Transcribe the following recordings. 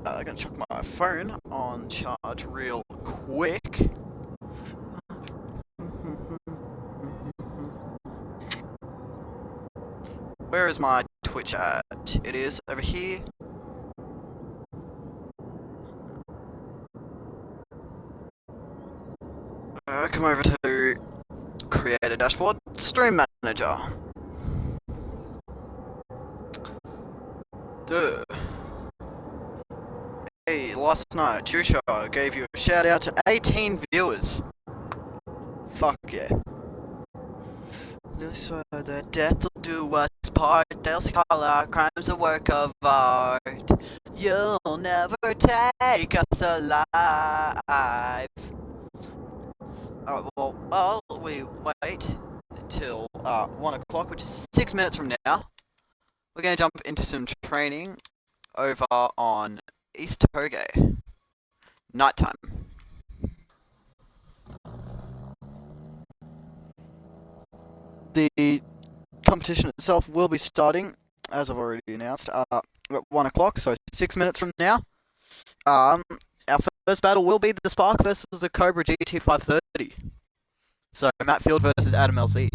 I'm gonna chuck my phone on charge real quick. Where is my Twitch at? It is over here. Come over to create a dashboard, stream manager. Duh. Hey, last night, Chusha gave you a shout out to 18 viewers. Fuck yeah. So that death will do us part. They'll call our crimes a work of art. You'll never take us alive. Well, we wait until 1 o'clock, which is 6 minutes from now. We're gonna jump into some training over on East Toge. Nighttime. The competition itself will be starting, as I've already announced, at 1 o'clock, so 6 minutes from now. Our first battle will be the Spark versus the Cobra GT530. So, Matt Field versus Adam LC.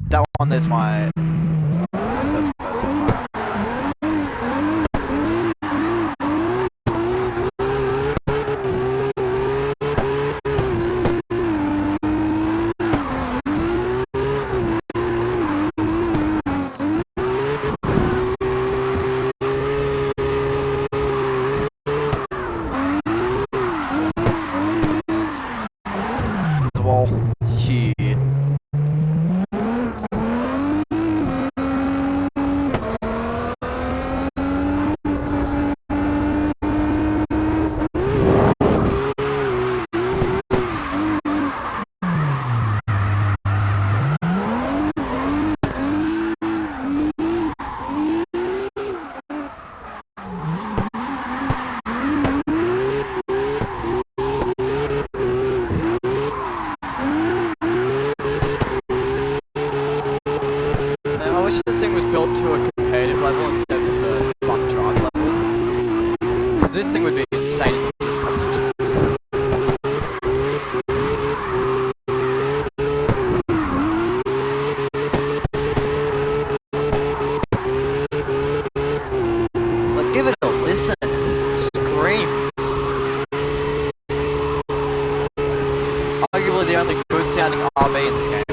That one is my first person. The wall. Shit. To a competitive level instead of just a fun drive level, because this thing would be insane in these competitions. Like, give it a listen. It screams. Arguably the only good sounding RB in this game.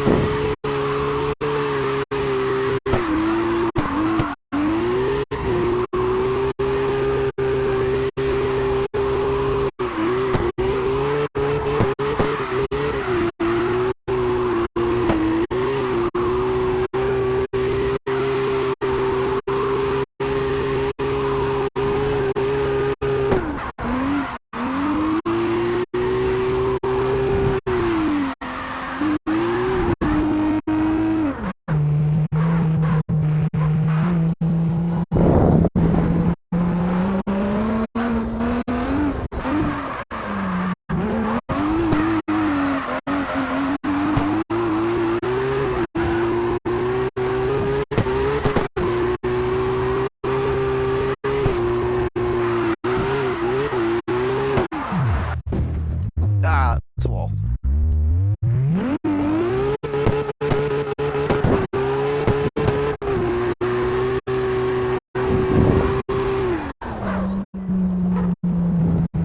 It's a wall.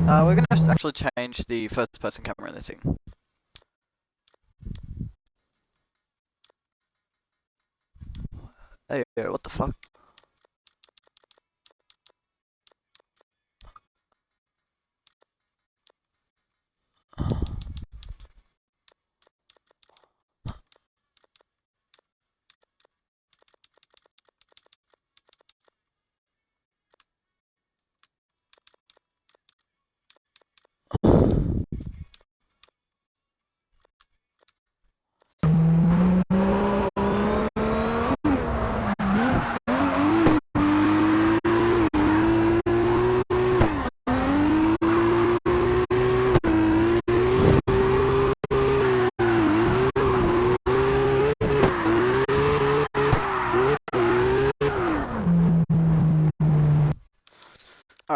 We're gonna actually change the first person camera in this thing. Hey, what the fuck?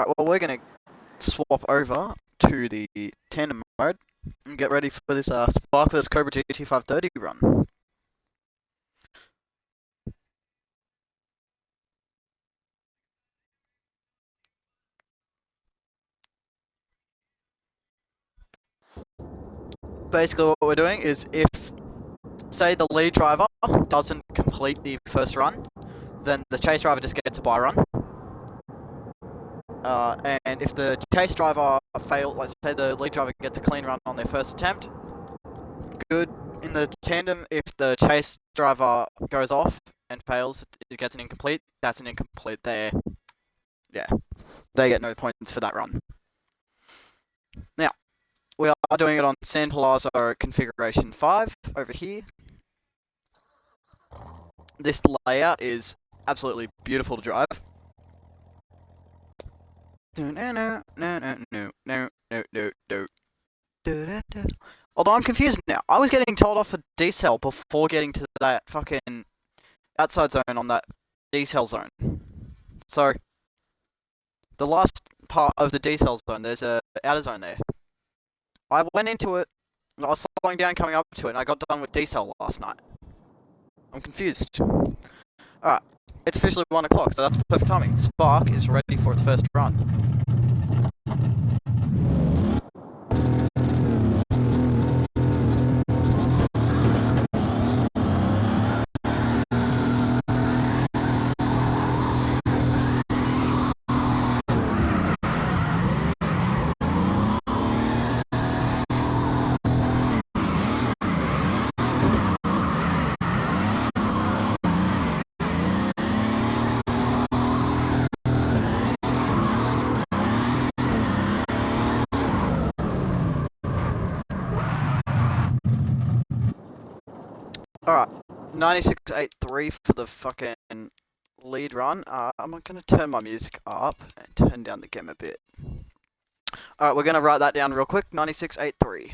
Alright, well we're gonna swap over to the Tandem mode and get ready for this Spark vs Cobra GT 530 run. Basically what we're doing is if, say the lead driver doesn't complete the first run, then the chase driver just gets a bye run. And if the chase driver fails, like say the lead driver gets a clean run on their first attempt, good. In the tandem, if the chase driver goes off and fails, it gets an incomplete. That's an incomplete there. Yeah, they get no points for that run. Now, we are doing it on San Palazzo configuration 5 over here. This layout is absolutely beautiful to drive. Although I'm confused now. I was getting told off for decel before getting to that fucking outside zone on that decel zone. So, the last part of the decel zone, there's a outer zone there. I went into it, and I was slowing down coming up to it, and I got done with decel last night. I'm confused. Alright, it's officially 1 o'clock, so that's perfect timing. Spark is ready for its first run. Alright, 96.83 for the fucking lead run. I'm gonna turn my music up and turn down the game a bit. Alright, we're gonna write that down real quick. 96.83.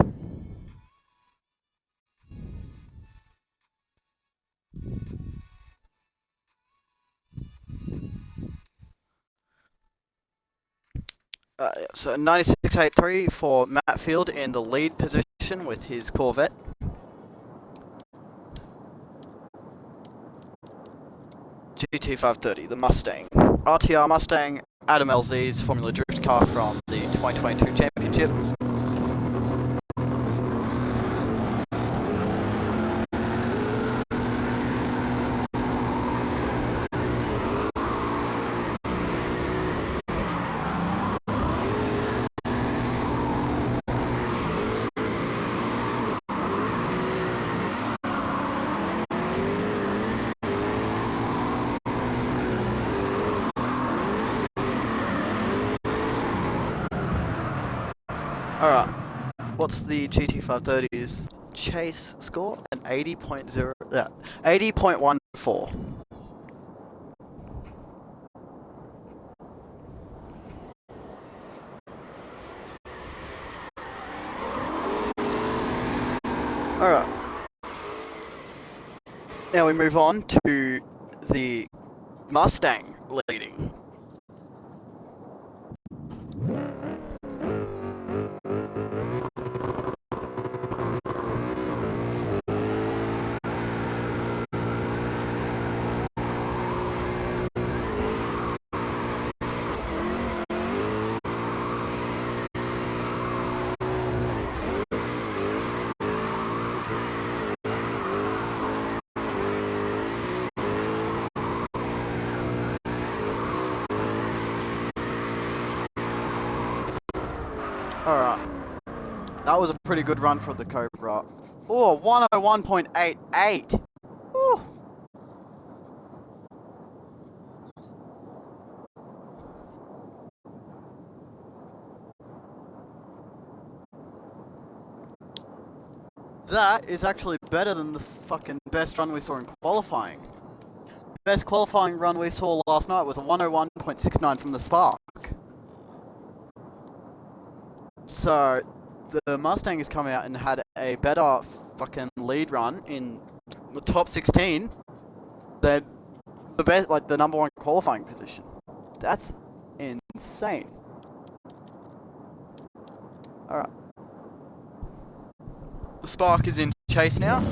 So 96.83 for Matt Field in the lead position with his Corvette. GT 530, the Mustang. RTR Mustang, Adam LZ's Formula Drift car from the 2022 Championship. Alright, what's the GT530's chase score? An 80.14. Alright. Now we move on to the Mustang leading. Alright. That was a pretty good run for the Cobra. Oh, 101.88. Ooh. That is actually better than the fucking best run we saw in qualifying. The best qualifying run we saw last night was a 101.69 from the Spark. So, the Mustang has come out and had a better fucking lead run in the top 16 than the best, like the number 1 qualifying position. That's insane. Alright. The Spark is in chase now.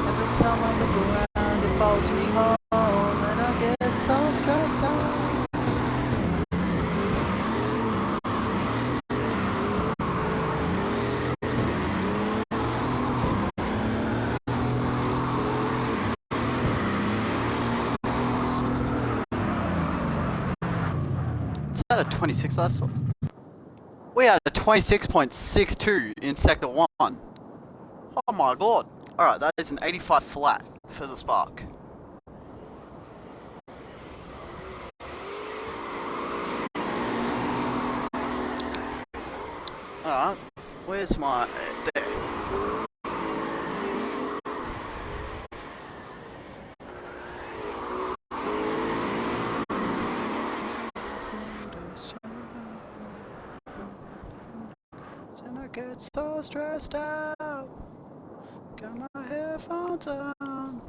Every time I look around, it follows me home, and I get so stressed out. It's at a 26 last. We had a 26.62 in sector 1. Oh my god. Alright, that is an 85 flat for the Spark. Alright, where's my... there. And I get so stressed out. Got my headphones on.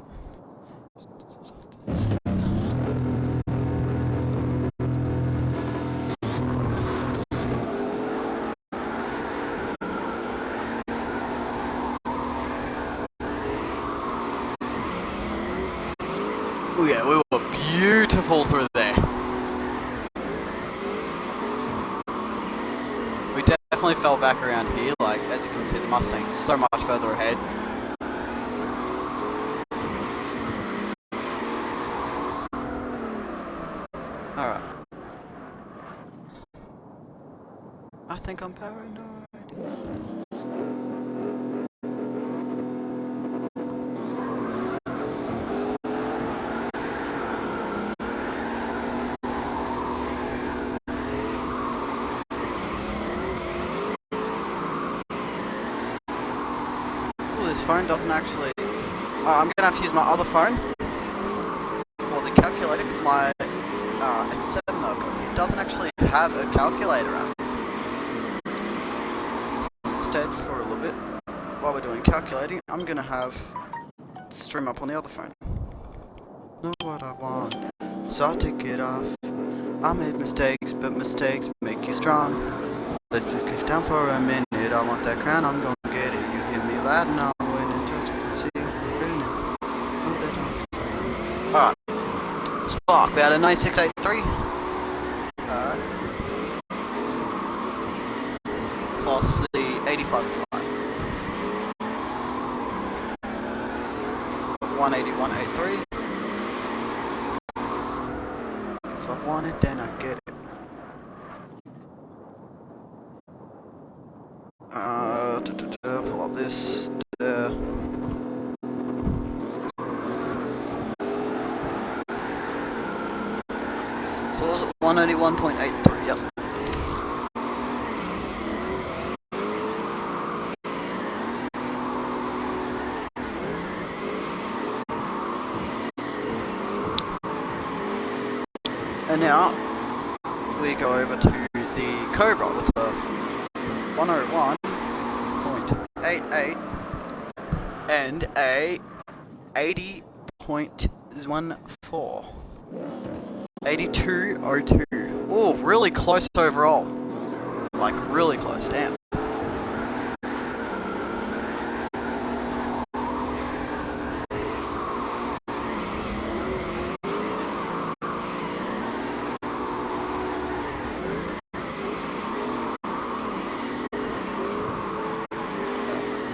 Oh yeah, we were beautiful through there. We definitely fell back around here, like, as you can see the Mustang's so much further ahead. Alright. I think I'm paranoid. This phone doesn't actually... I'm gonna have to use my other phone for the calculator because my S7 though, it doesn't actually have a calculator app. Instead, for a little bit, while we're doing calculating, I'm gonna have stream up on the other phone. Know what I want, so I take it off. I made mistakes, but mistakes make you strong. Let's break it down for a minute. I want that crown, I'm gonna get it. You hear me loud and I'm waiting till you can see it. Alright. Spark, we had a 9683. Plus the 85 flat. So 18183. If I want it, then I get it. Pull up this. So was it 181.83? Yep. And now we go over to the Cobra with a 101.88 and a 80.14. 8202. Oh, really close overall. Like, really close. Damn.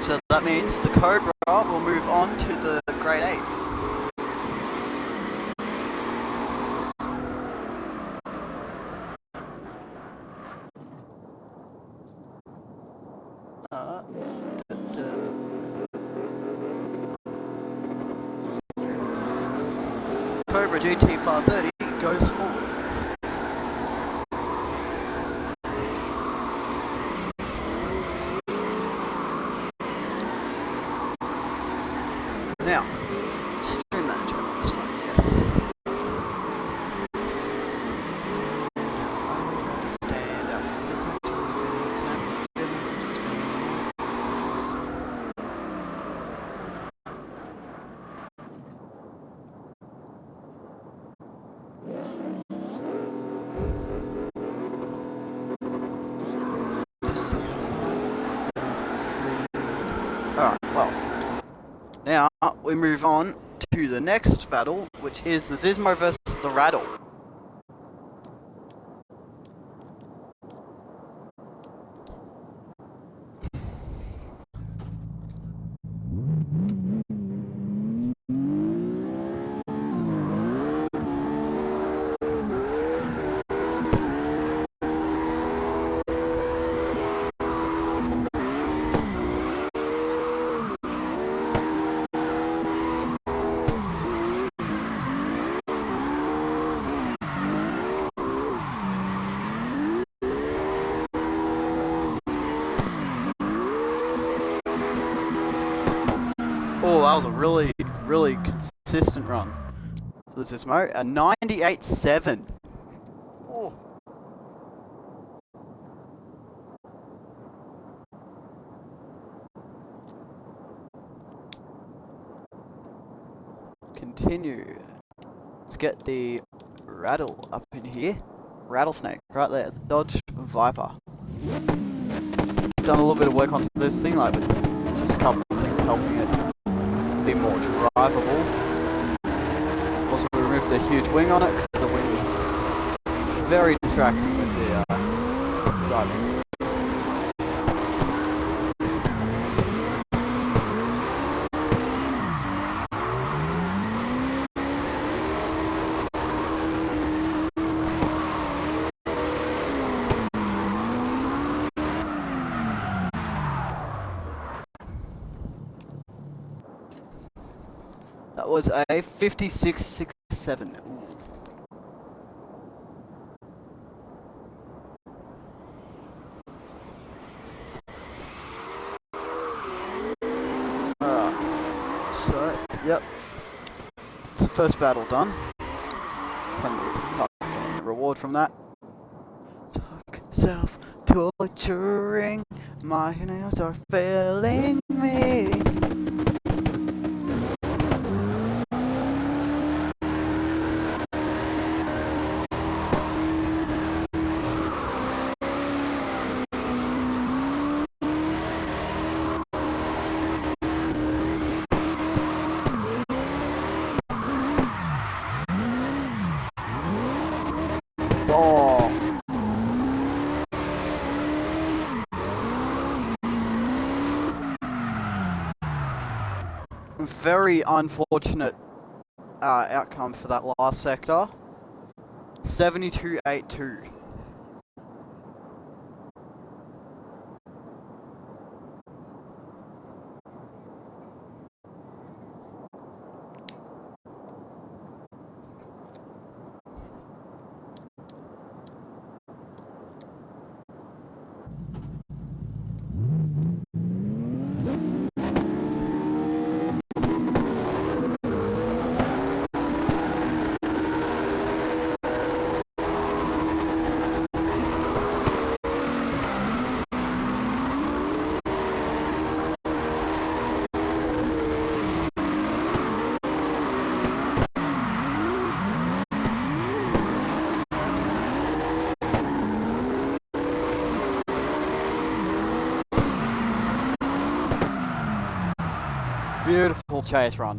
So that means the Cobra will move on to the grade 8. Cobra GT 530 goes forward. Now, stream manager on this phone, yes. Stand up. Oh. Now, we move on to the next battle, which is the Zizmo versus the Rattle. Oh, that was a really, really consistent run for the Zizmo. A 98.7. Oh. Continue. Let's get the Rattle up in here. Rattlesnake, right there. The Dodge Viper. Done a little bit of work onto this thing, like, but just a couple of things helping it be more drivable. Also, we removed the huge wing on it because the wing was very distracting with the driving. That was a 56.67. So, yep. It's the first battle done. Getting a reward from that. Self-torturing. My nails are failing me. Oh. Very unfortunate outcome for that last sector. 72.82. Beautiful chase run.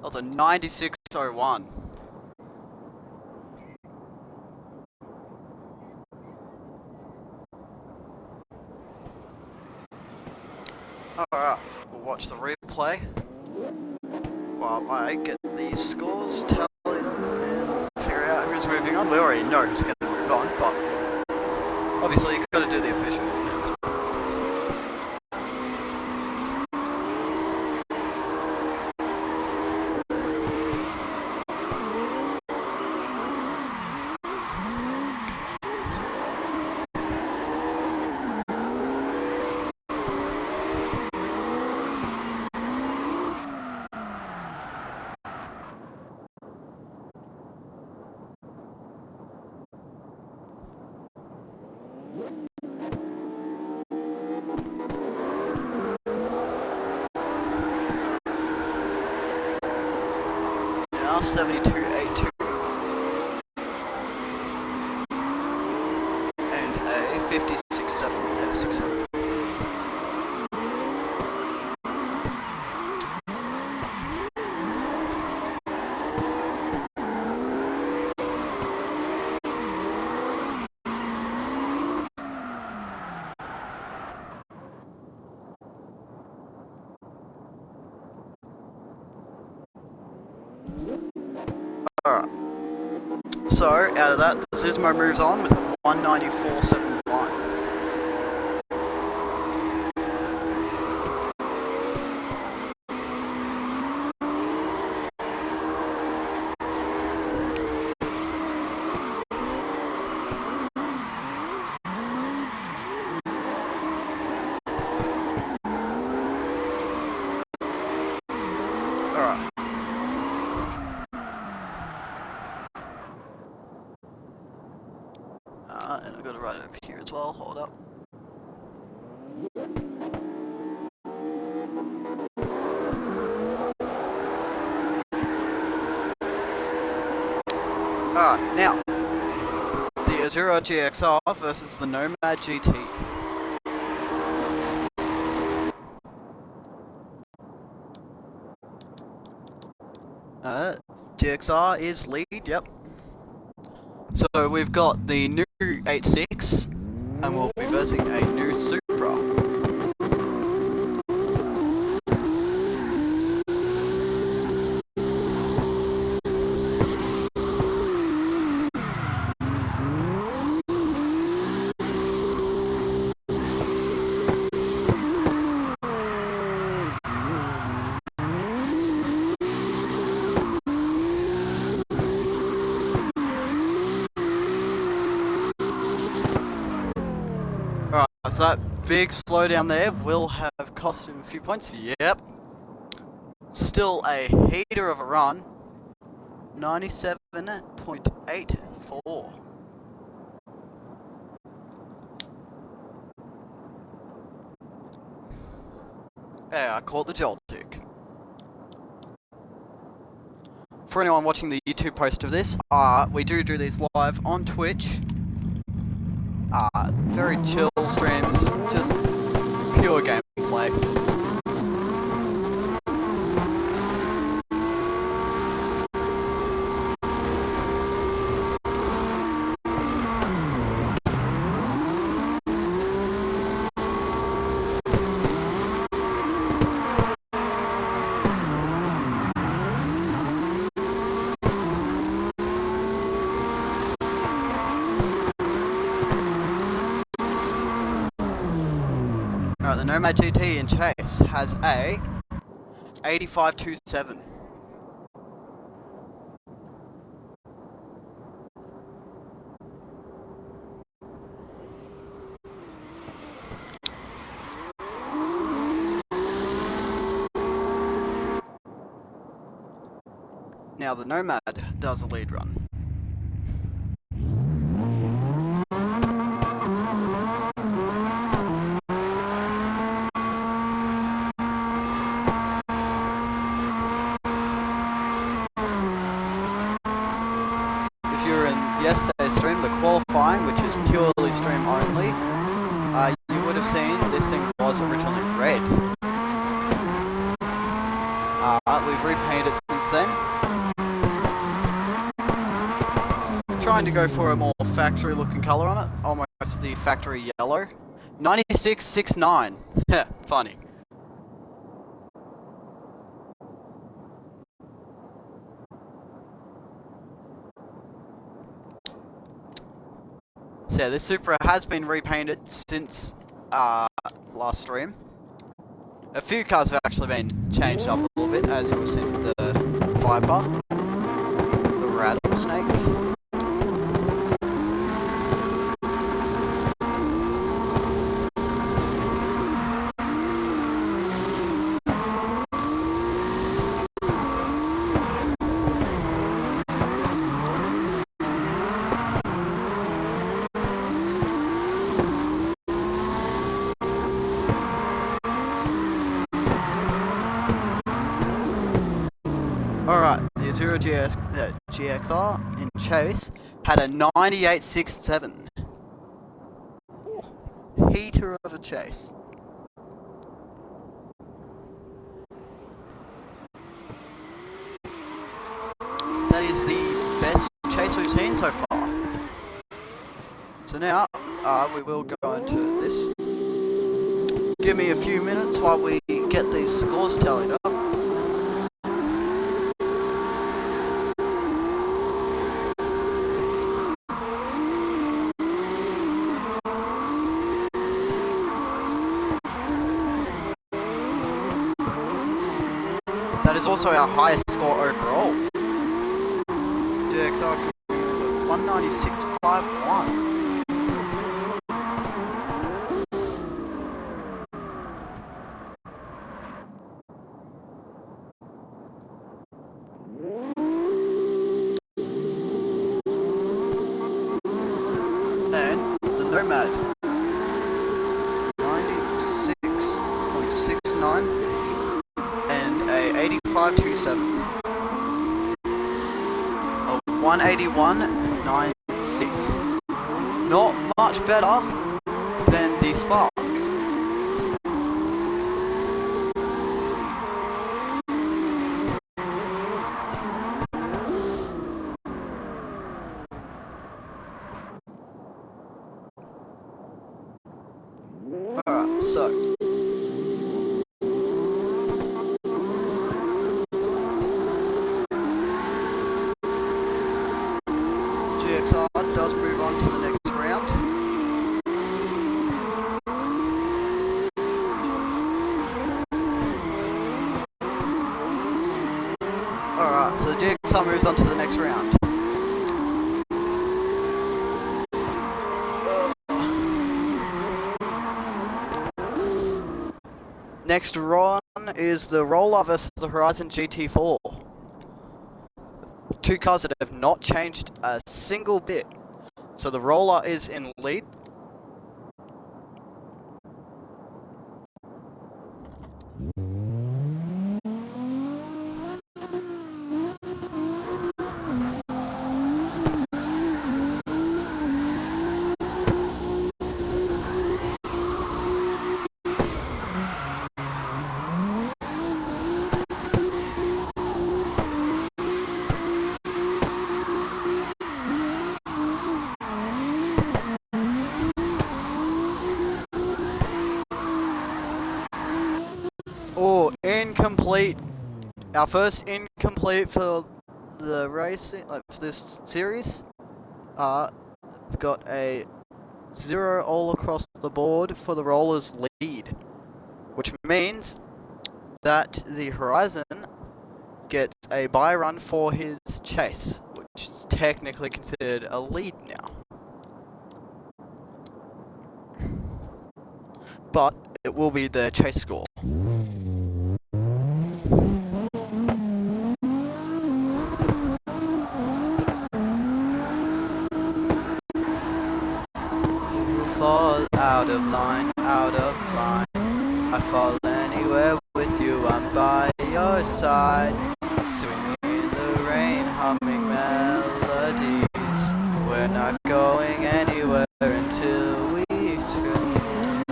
That was a 96.01. Alright, we'll watch the replay while I get the scores tallied up and figure out who's moving on. We already know who's going to move on, but obviously you've got to do the official announcement. Now 72.82 and a 56.67. Alright. So, out of that, the Zizmo moves on with a 194.71. Alright. And I've got to write it over here as well, hold up. Alright, now, the Azura GXR versus the Nomad GT. GXR is lead, yep. So we've got the new 86, and we'll be versing a new Supra. Alright, so that big slowdown there will have cost him a few points. Yep. Still a heater of a run. 97.84. Yeah, I caught the jolt tick. For anyone watching the YouTube post of this, we do these live on Twitch. Very chill streams, just pure gameplay. Alright, the Nomad GT in chase has a 85.27. Now the Nomad does a lead run. Yesterday's stream, the qualifying, which is purely stream only, you would have seen this thing was originally red. We've repainted it since then. Trying to go for a more factory looking colour on it, almost the factory yellow. 96.69. Yeah, funny. So yeah, this Supra has been repainted since last stream. A few cars have actually been changed up a little bit, as you will see with the Viper, the Rattlesnake. Alright, the Azura GXR in chase had a 98.67. Heater of a chase. That is the best chase we've seen so far. So now, we will go into this. Give me a few minutes while we get these scores tallied up. That is also our highest score overall. GXR 196.51. And the Nomad 96.69 and a 85.27. A 181.96. Not much better than the Spark. Alright, so GXR does move on to the next round. Alright, so the GXR moves on to the next round. Next run is the Roller versus the Horizon GT4. Two cars that have not changed a single bit. So the Roller is in lead. Oh, incomplete. Our first incomplete for the racing, like for this series. We've got a 0 all across the board for the Roller's lead, which means that the Horizon gets a bye run for his chase, which is technically considered a lead now. But it will be the chase score. Fall out of line, out of line. I fall anywhere with you, I'm by your side. Swimming in the rain, humming melodies. We're not going anywhere until we scream.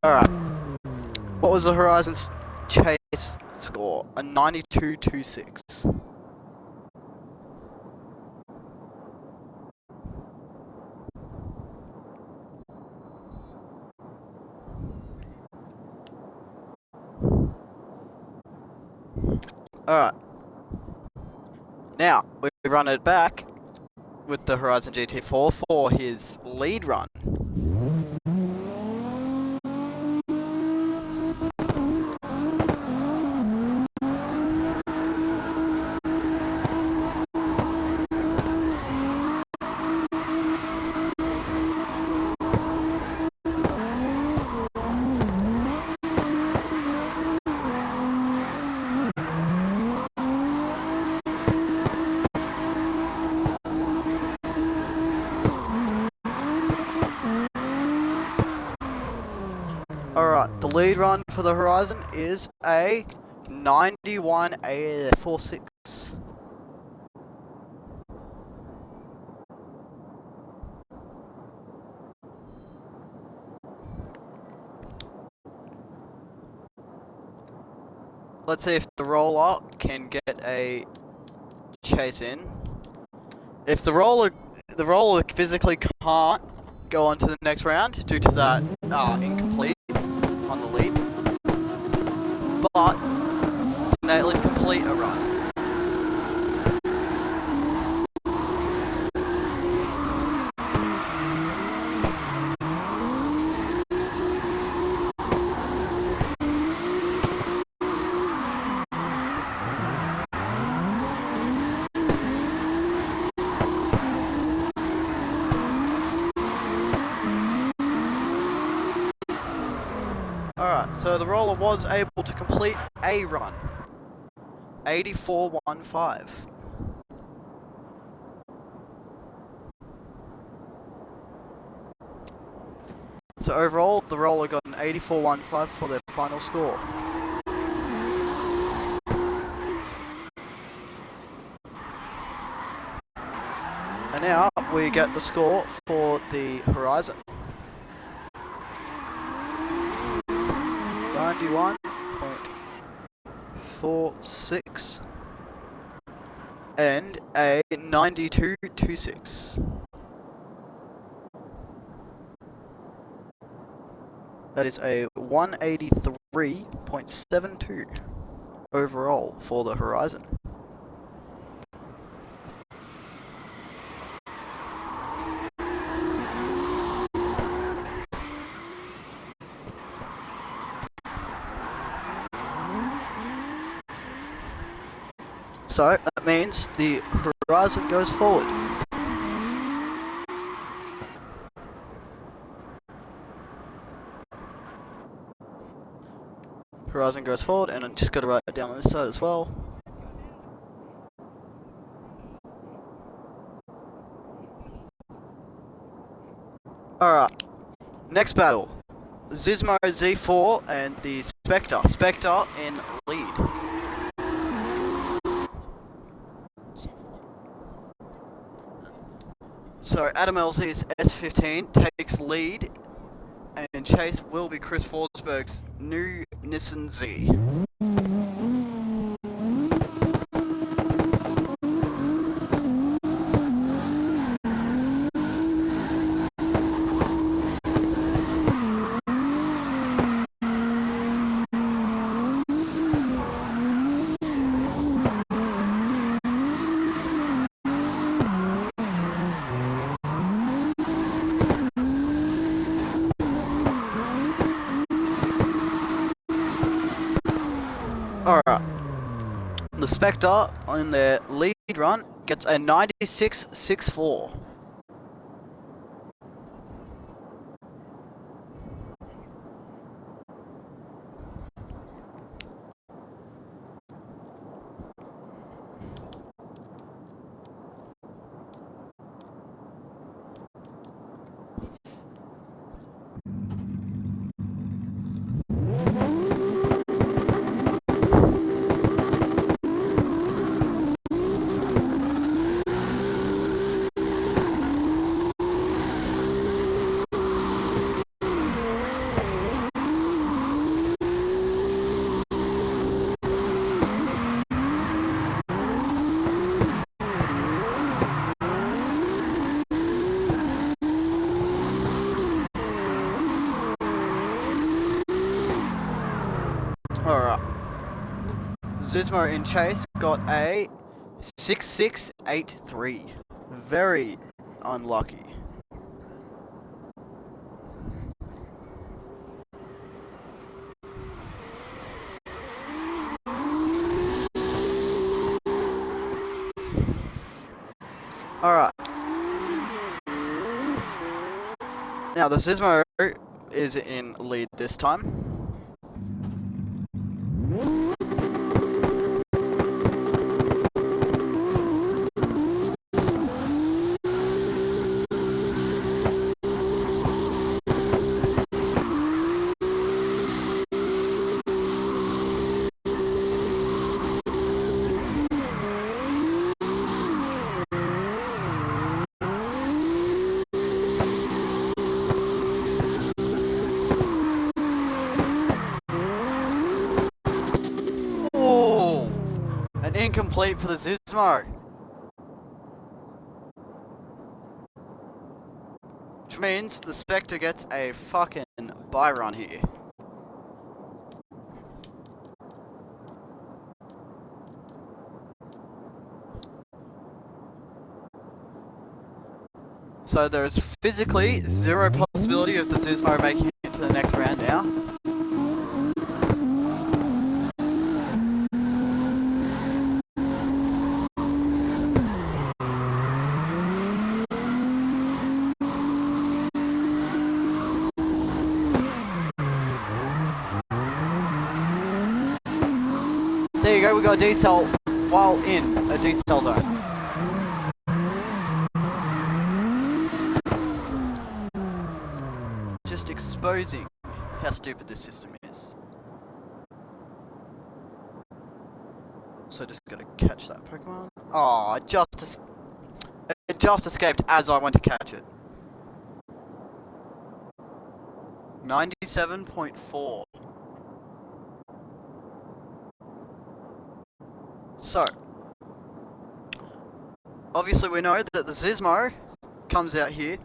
Alright. What was the Horizon's chase score? A 92.26. Alright. Now, we run it back with the Horizon GT4 for his lead run. Alright, the lead run for the Horizon is a 91.46. Let's see if the roller can get a chase in. If the roller physically can't go on to the next round due to that incomplete on the lead, but can they at least complete a run? Alright, so the roller was able to complete a run. 84.15. So overall, the roller got an 84.15 for their final score. And now we get the score for the Horizon. 91.46 and a 92.26. That is a 183.72 overall for the Horizon. So that means the Horizon goes forward. Horizon goes forward, and I'm just got to write it down on this side as well. Alright, next battle. Zizmo Z4 and the Spectre. Spectre in lead. So Adam LZ's S15 takes lead, and chase will be Chris Forsberg's new Nissan Z. Alright, the Spectre on their lead run gets a 96.64. Alright. Zizmo in chase got a 66.83. Very unlucky. Alright. Now the Zizmo is in lead this time. Incomplete for the Zizmo. Which means the Spectre gets a fucking bye run here. So there's physically zero possibility of the Zizmo making it to the next round now. There you go, we got a decel while in a decel zone. Just exposing how stupid this system is. So just gotta catch that Pokemon. Oh, it just escaped as I went to catch it. 97.4. So, obviously we know that the Zizmo comes out here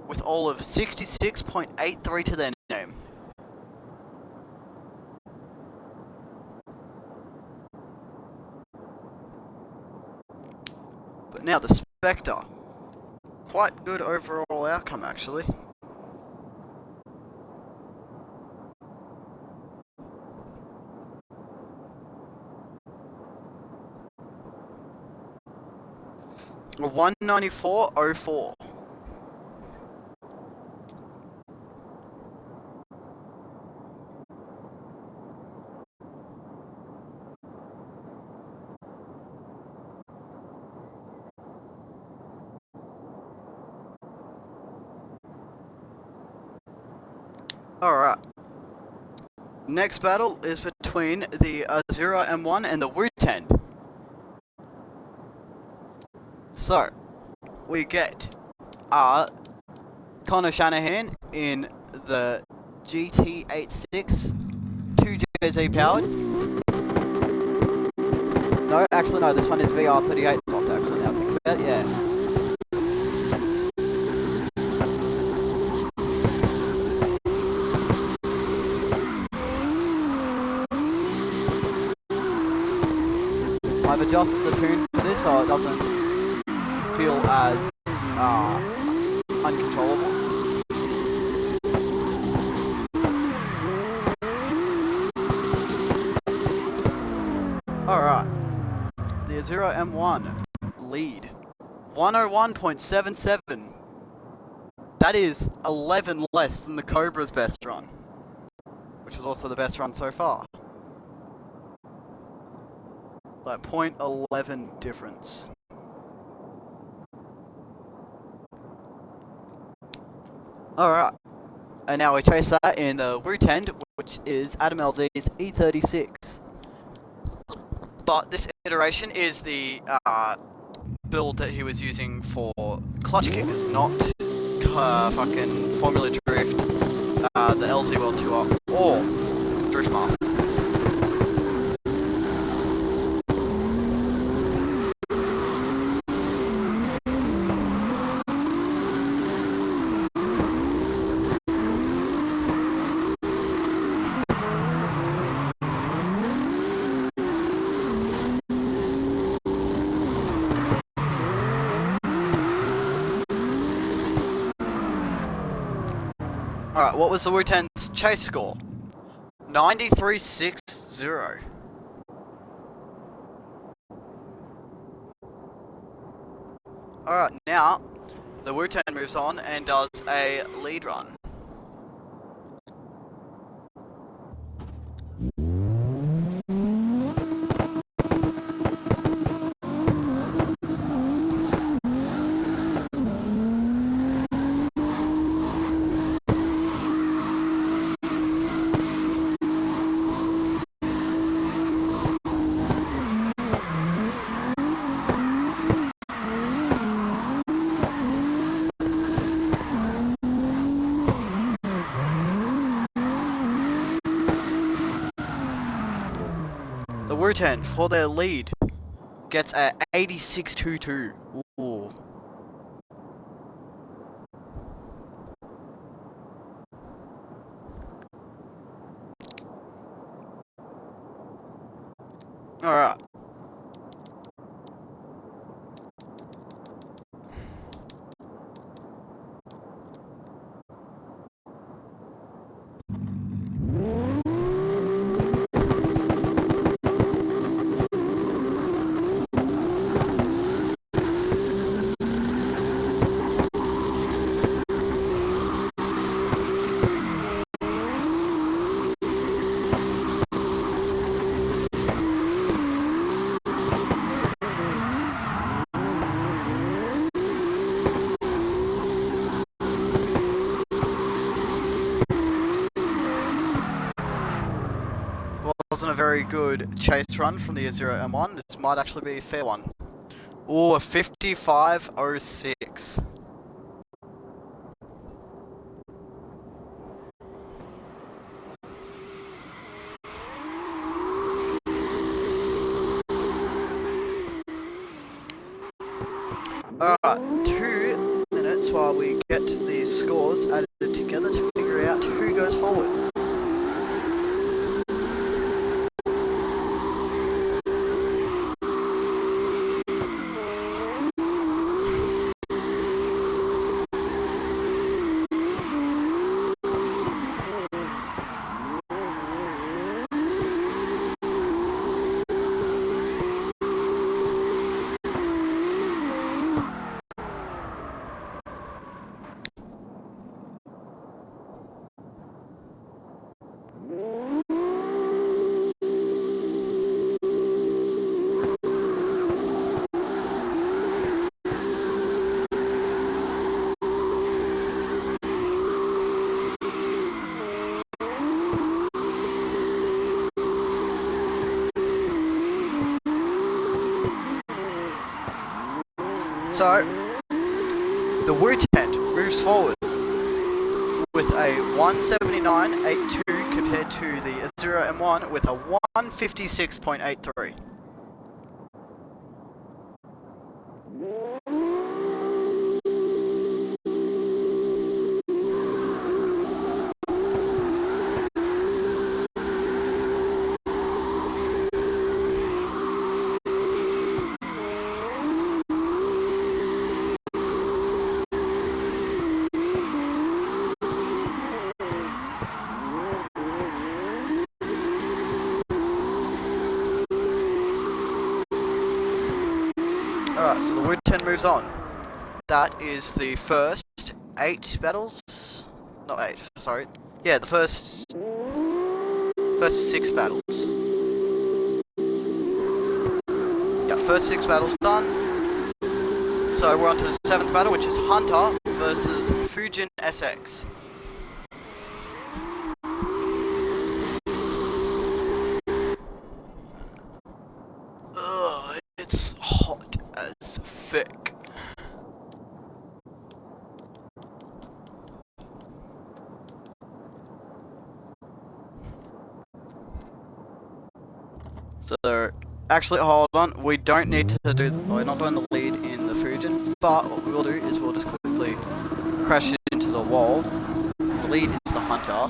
with all of 66.83 to their name. But now the Spectre. Quite good overall outcome actually. A 194.04. Alright. Next battle is between the Azura M1 and the Wutend. So, we get Connor Shanahan in the GT86 2JZ powered. No, actually no, this one is VR38 soft actually now I think about it, yeah. I've adjusted the tune for this so it doesn't feel as uncontrollable. Alright, the Azura M1 lead 101.77. That is 11 less than the Cobra's best run, which was also the best run so far. Like 0.11 difference. Alright, and now we chase that in the Wutend, which is Adam LZ's E36. But this iteration is the build that he was using for clutch kickers, not fucking Formula Drift, the LZ World Tour, or Drift Masters. Alright, what was the Wutend's chase score? 93.60. Alright, now the Wutend moves on and does a lead run. The Wutend, for their lead, gets a 86.22. Ooh. Alright. wasn't a very good chase run from the Zero M1. This might actually be a fair one. Ooh, a 55.06. Alright, 2 minutes while we get these scores added together to figure out who goes forward. So, the Wu tent moves forward with a 179.82 compared to the Zero M1 with a 156.83. Alright, so the Wood 10 moves on. That is the first 8 battles. Not 8, sorry. Yeah, the first 6 battles. Yeah, first 6 battles done. So we're on to the 7th battle, which is Hunter versus Fujin SX. Ugh, it's hot as thick. So, actually, hold on, we don't need to do, we're not doing the lead in the Fujin, but what we will do is we'll just quickly crash it into the wall. The lead is the Hunter.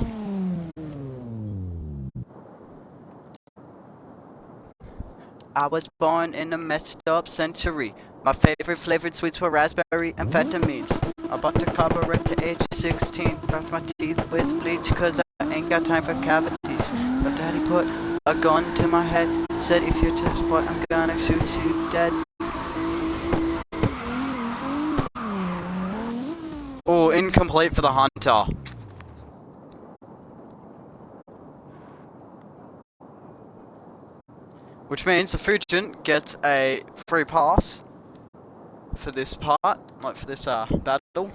I was born in a messed up century. My favorite flavored sweets were raspberry amphetamines. I bought a carburetor at age 16. Brushed my teeth with bleach cause I ain't got time for cavities. But daddy put a gun to my head. Said if you're touched boy I'm gonna shoot you dead. Oh, incomplete for the Hunter. Which means the Fujin gets a free pass for this part, like for this battle.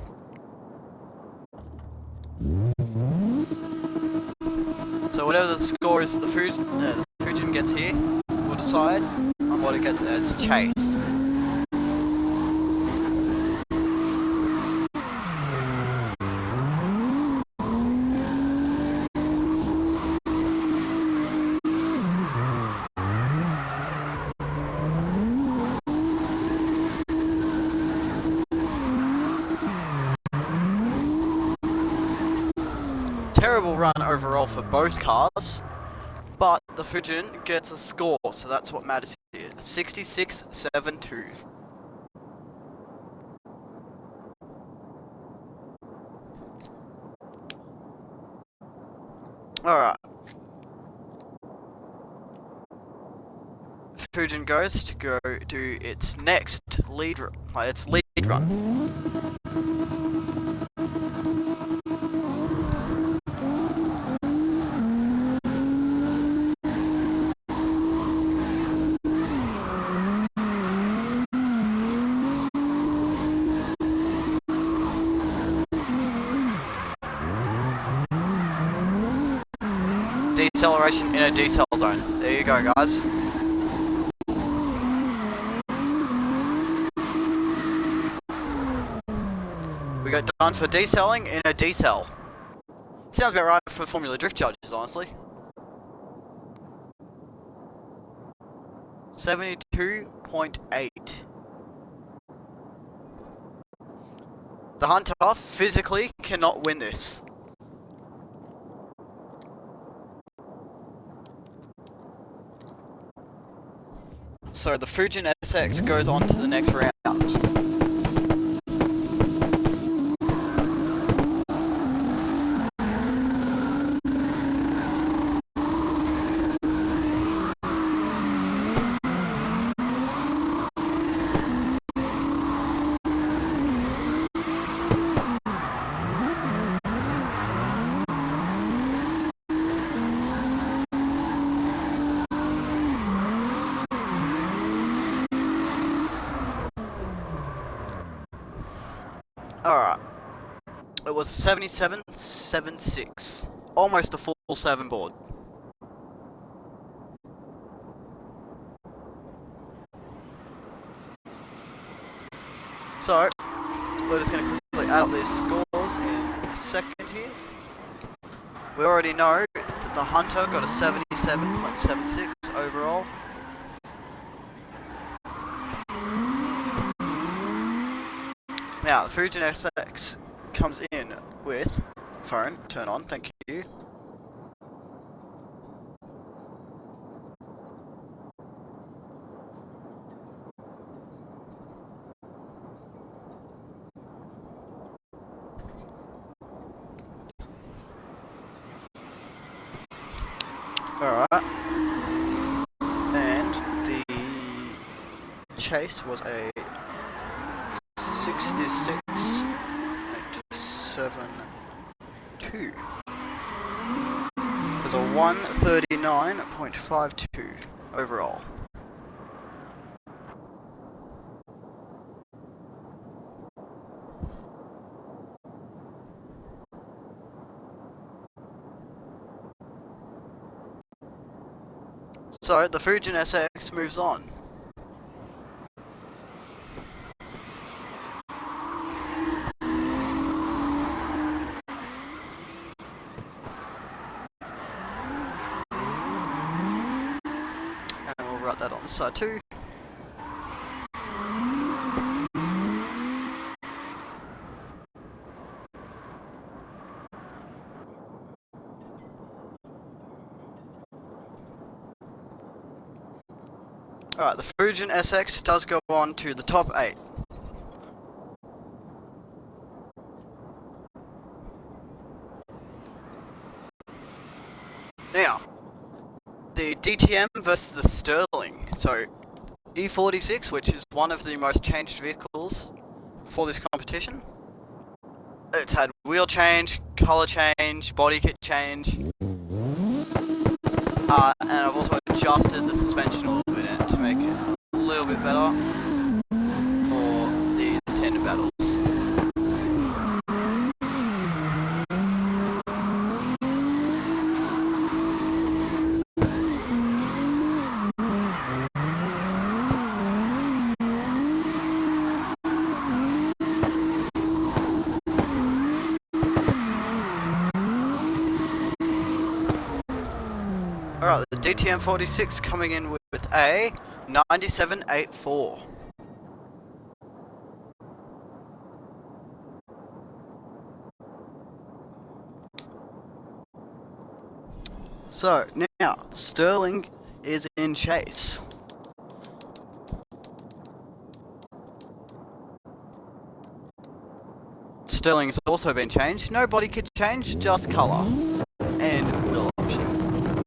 So whatever the score is that the Fujin gets here, we'll decide on what it gets as chase. Terrible run overall for both cars, but the Fujin gets a score, so that's what matters here. 66.72. Alright. Fujin goes to go do its next lead run. Deceleration in a decel zone. There you go, guys. We got done for decelling in a decel. Sounds about right for Formula Drift judges, honestly. 72.8. The Hunter physically cannot win this. So the Fujin SX goes on to the next round. Alright. It was 77.76. Almost a full 7 board. So, we're just going to quickly add up these scores in a second here. We already know that the Hunter got a 77.76 overall. Now, the Fujin SX comes in with phone, turn on, thank you. Alright. And the chase was a 66.72. There's a 139.52 overall. So the Fujin SX moves on. And we'll write that on the side too. Alright, the Fujin SX does go on to the top 8. Now, the DTM versus the Sterling. So, E46, which is one of the most changed vehicles for this competition. It's had wheel change, colour change, body kit change. And I've also adjusted the suspension a little bit to make it a little bit better for these tandem battles. Alright, the DTM 46 coming in with a 97.84. So, now, Sterling is in chase. Sterling has also been changed. No body kit change, just colour and wheel option.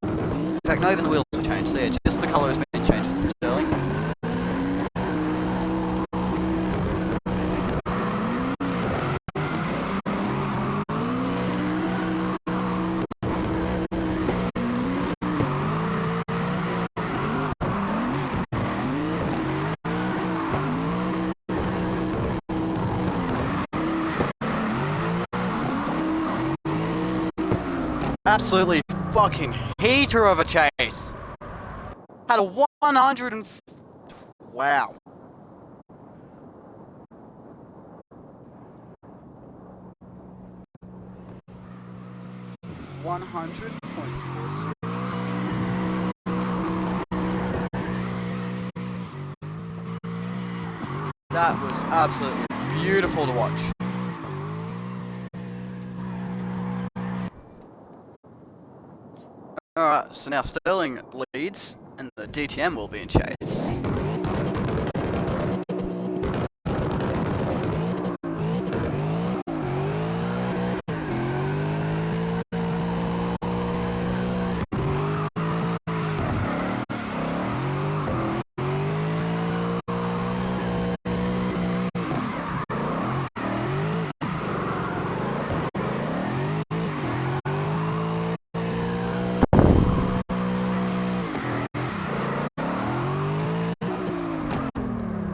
In fact, not even the wheels were changed, so yeah, just the colour has been changed with the Sterling. Absolutely fucking heater of a chase. Had a 100 and... Wow. .46. That was absolutely beautiful to watch. Alright, so now Sterling leads, and the DTM will be in chase.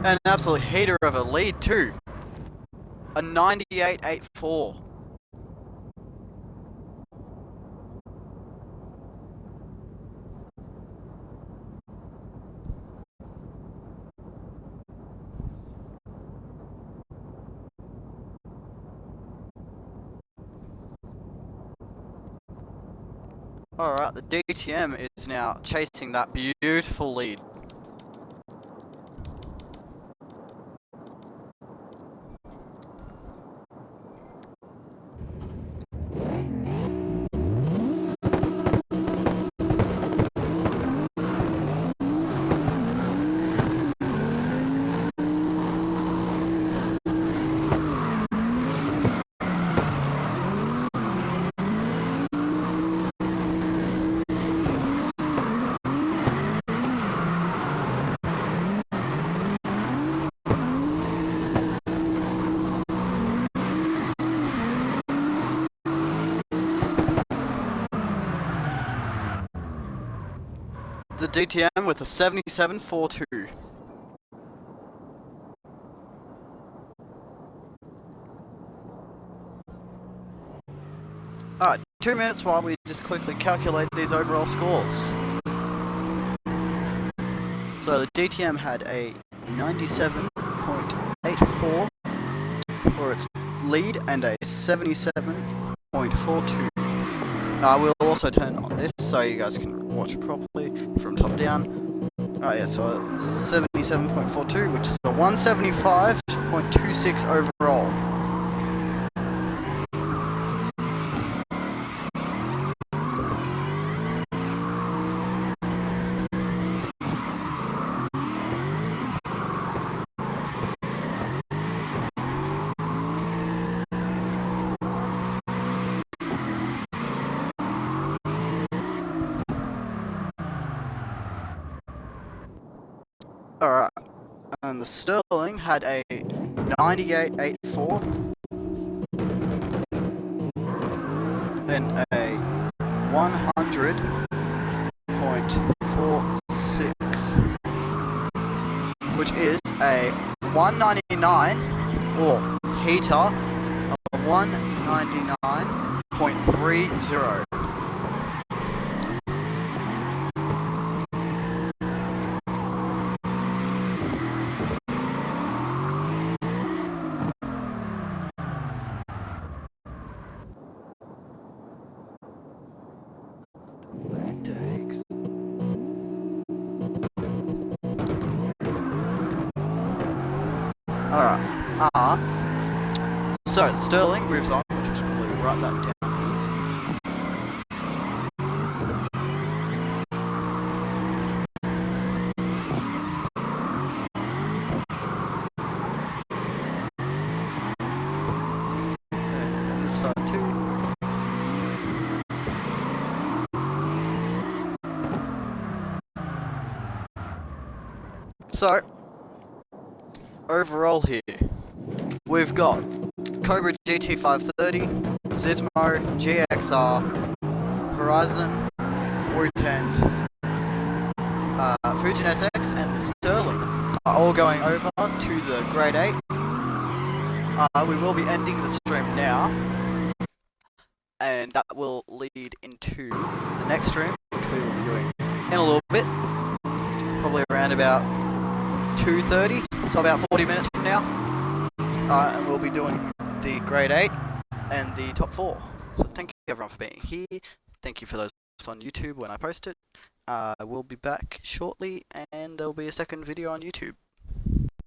An absolute heater of a lead too. A 98.84. Alright, the DTM is now chasing that beautiful lead. The DTM with a 77.42. Alright, 2 minutes while we just quickly calculate these overall scores. So the DTM had a 97.84 for its lead and a 77.42. We'll also turn on this so you guys can watch it properly from top down. Oh yeah, so 77.42, which is a 175.26 overall. Alright, and the Sterling had a 98.84 and a 100.46, which is a 199 or heater of 199.30. Alright, so Sterling moves on, which is probably write that down here. And this side too. So, overall here, we've got Cobra GT530, Zismo, GXR, Horizon, Wootend, Fujin SX, and the Sterling are all going over to the Grade 8. We will be ending the stream now, and that will lead into the next stream, which we will be doing in a little bit, probably around about 2:30, so about 40 minutes from now, and we'll be doing the grade 8 and the top 4. So thank you everyone for being here. Thank you for those on YouTube when I post it. I will be back shortly, and there'll be a second video on YouTube.